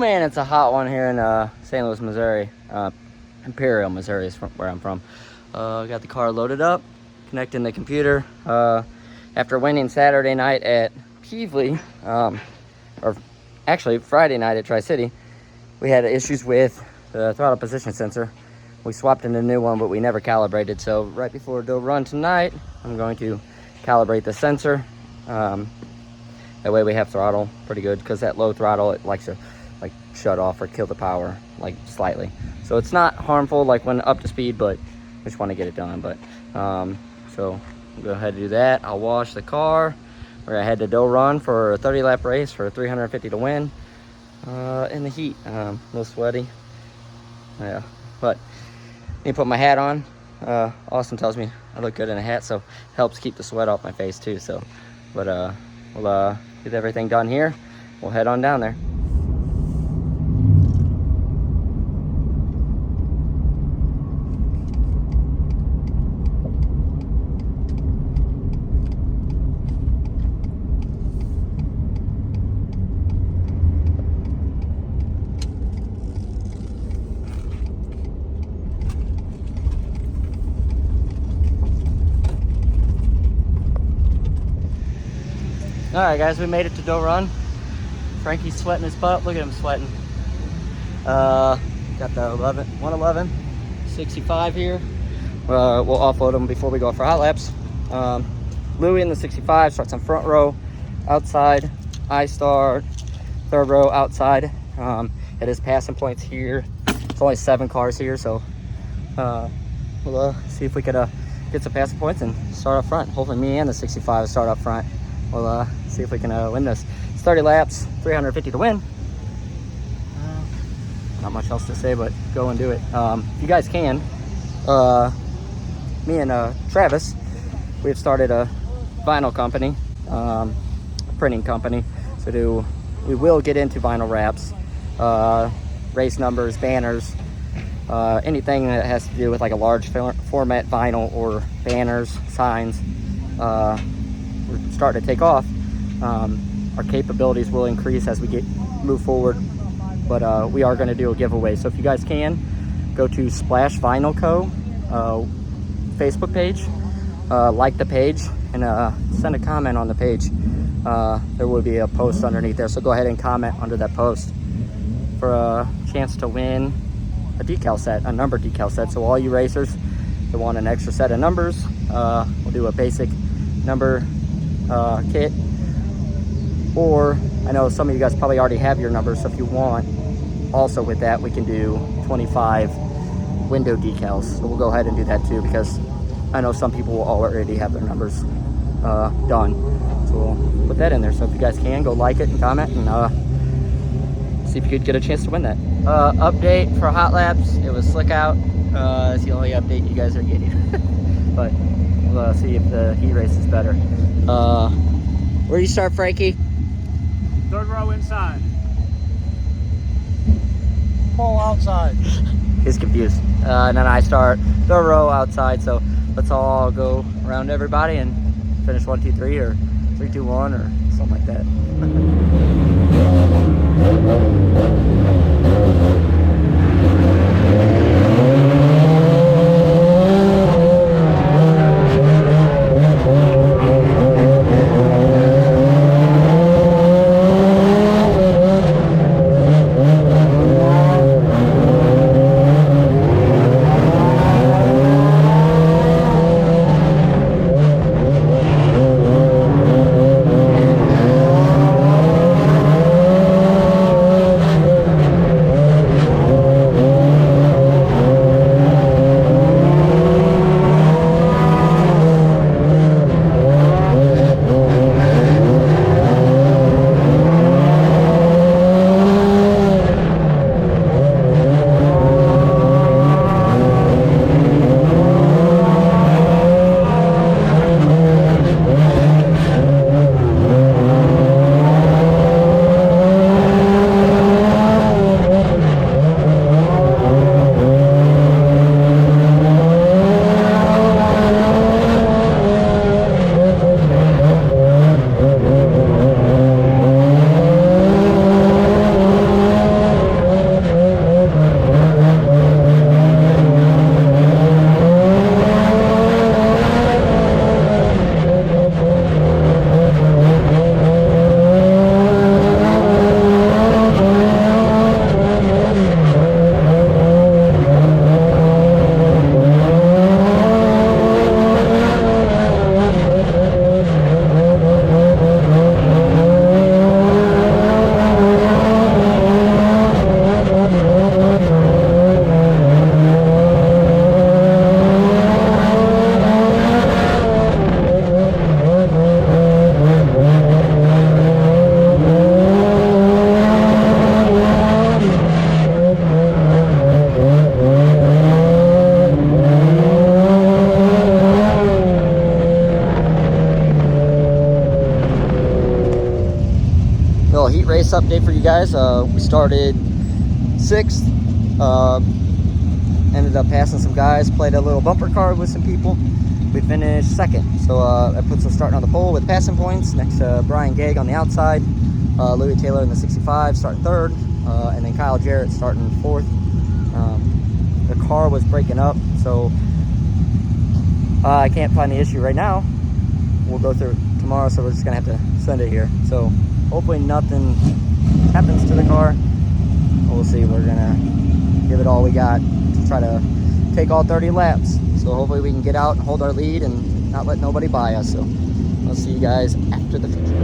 man, it's a hot one here in St. Louis, Missouri. Imperial, Missouri is where I'm from. Got the car loaded up, connecting the computer. After winning Saturday night at Peevely, or actually Friday night at Tri-City, we had issues with the throttle position sensor. We swapped in a new one, but we never calibrated. So right before Doe Run tonight, I'm going to calibrate the sensor. That way we have throttle pretty good, because that low throttle, it likes to like shut off or kill the power like slightly. So it's not harmful like when up to speed, but we just want to get it done. But so we'll go ahead and do that. I'll wash the car. We're gonna head to Doe Run for a 30-lap race for 350 to win in the heat. A little sweaty, yeah, but I need to put my hat on. Austin tells me I look good in a hat, so helps keep the sweat off my face too. So, but we'll get everything done here. We'll head on down there. All right, guys, we made it to Doe Run. Frankie's sweating his butt. Look at him sweating. Got the 111 65 here. We'll offload them before we go for hot laps. Louie in the 65 starts on front row, outside. I start third row, outside. It is passing points here. It's only 7 cars here, so we'll see if we could get some passing points and start up front. Hopefully me and the 65 will start up front. We'll see if we can win this. It's 30 laps, 350 to win. Not much else to say, but go and do it. If you guys can, me and Travis, we've started a vinyl company, printing company. So we will get into vinyl wraps, race numbers, banners, anything that has to do with like a large format vinyl or banners, signs. We're starting to take off. Our capabilities will increase as we move forward, but we are going to do a giveaway. So if you guys can, go to Splash Vinyl Co. Facebook page, like the page, and send a comment on the page. There will be a post underneath there, so go ahead and comment under that post for a chance to win a decal set, a number decal set. So all you racers that want an extra set of numbers, we'll do a basic number kit, or I know some of you guys probably already have your numbers, so if you want, also with that we can do 25 window decals. So we'll go ahead and do that too, because I know some people will already have their numbers done. So we'll put that in there. So if you guys can, go like it and comment, and see if you could get a chance to win that. Update for hot laps, it was slick out. It's the only update you guys are getting. But we'll see if the heat race is better. Where do you start, Frankie? Third row inside. Pole outside. He's confused. And then I start third row outside. So let's all go around everybody and finish 1, 2, 3, or 3, 2, 1, or something like that. race update for you guys. We started 6th, ended up passing some guys, played a little bumper car with some people. We finished 2nd, so that puts us starting on the pole with passing points. Next to Brian Gagg on the outside, Louie Taylor in the 65 starting 3rd, and then Kyle Jarrett starting 4th. The car was breaking up, so I can't find the issue right now. We'll go through it tomorrow, so we're just gonna have to send it here. So hopefully nothing happens to the car. We'll see. We're gonna give it all we got to try to take all 30 laps. So hopefully we can get out and hold our lead and not let nobody by us. So I'll see you guys after the feature.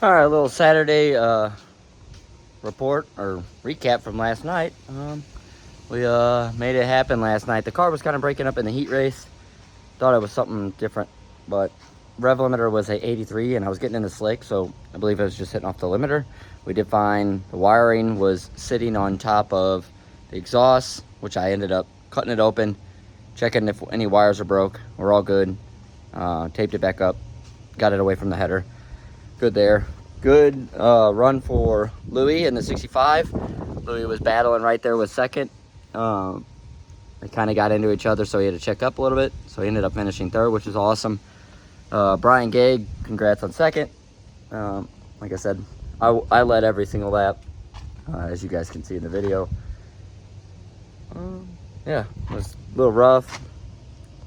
All right, a little Saturday report or recap from last night. We made it happen last night. The car was kind of breaking up in the heat race. Thought it was something different, but rev limiter was at 83 and I was getting in the slick, so I believe I was just hitting off the limiter. We did find the wiring was sitting on top of the exhaust, which I ended up cutting it open, checking if any wires are broke. We're all good. Taped it back up, got it away from the header. Good there. Good run for Louie in the 65. Louie was battling right there with 2nd. They kind of got into each other, so he had to check up a little bit. So he ended up finishing 3rd, which is awesome. Brian Gagg, congrats on 2nd. Like I said, I led every single lap, as you guys can see in the video. Yeah, it was a little rough.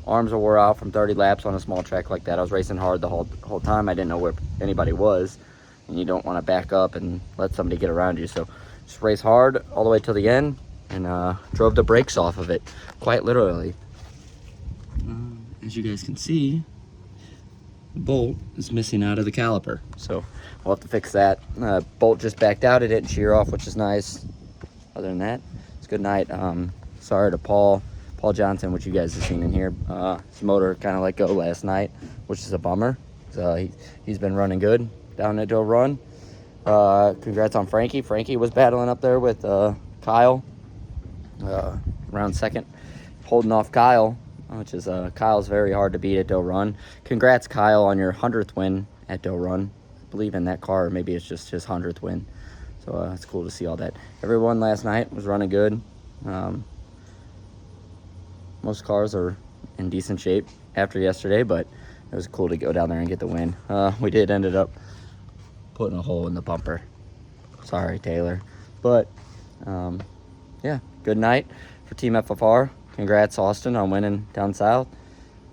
Arms are wore out from 30 laps on a small track like that. I was racing hard the whole time. I didn't know where anybody was, and you don't want to back up and let somebody get around you. So just race hard all the way till the end. and drove the brakes off of it, quite literally. As you guys can see, the bolt is missing out of the caliper, so we'll have to fix that. Bolt just backed out, it didn't shear off, which is nice. Other than that, it's a good night. Sorry to Paul Johnson, which you guys have seen in here. His motor kind of let go last night, which is a bummer. He's been running good down at Doe Run. Congrats on Frankie. Frankie was battling up there with Kyle, around second, holding off Kyle, which is Kyle's very hard to beat at Doe Run. Congrats, Kyle, on your 100th win at Doe Run. I believe in that car, or maybe it's just his 100th win. So it's cool to see all that. Everyone last night was running good. Most cars are in decent shape after yesterday, but it was cool to go down there and get the win. We did ended up putting a hole in the bumper. Sorry, Taylor. But yeah, good night for Team FFR. Congrats, Austin, on winning down south.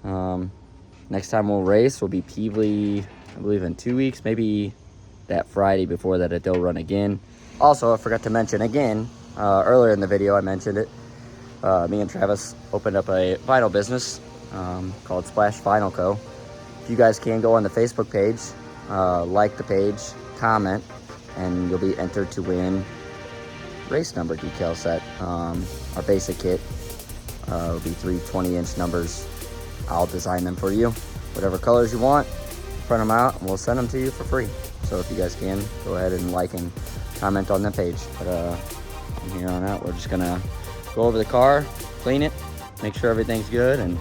Next time we'll race will be Peevely, I believe, in 2 weeks, maybe that Friday before that at Doe Run again. Also, I forgot to mention again, earlier in the video I mentioned it, me and Travis opened up a vinyl business called Splash Vinyl Co. If you guys can go on the Facebook page, like the page, comment, and you'll be entered to win race number decal set. Our basic kit will be 3 20-inch numbers. I'll design them for you, whatever colors you want, print them out, and we'll send them to you for free. So if you guys can, go ahead and like and comment on the page. But from here on out, we're just gonna go over the car, clean it, make sure everything's good, and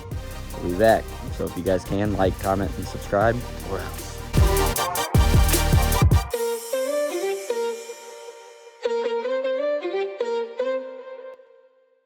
we'll be back. So if you guys can, like, comment, and subscribe, we're out.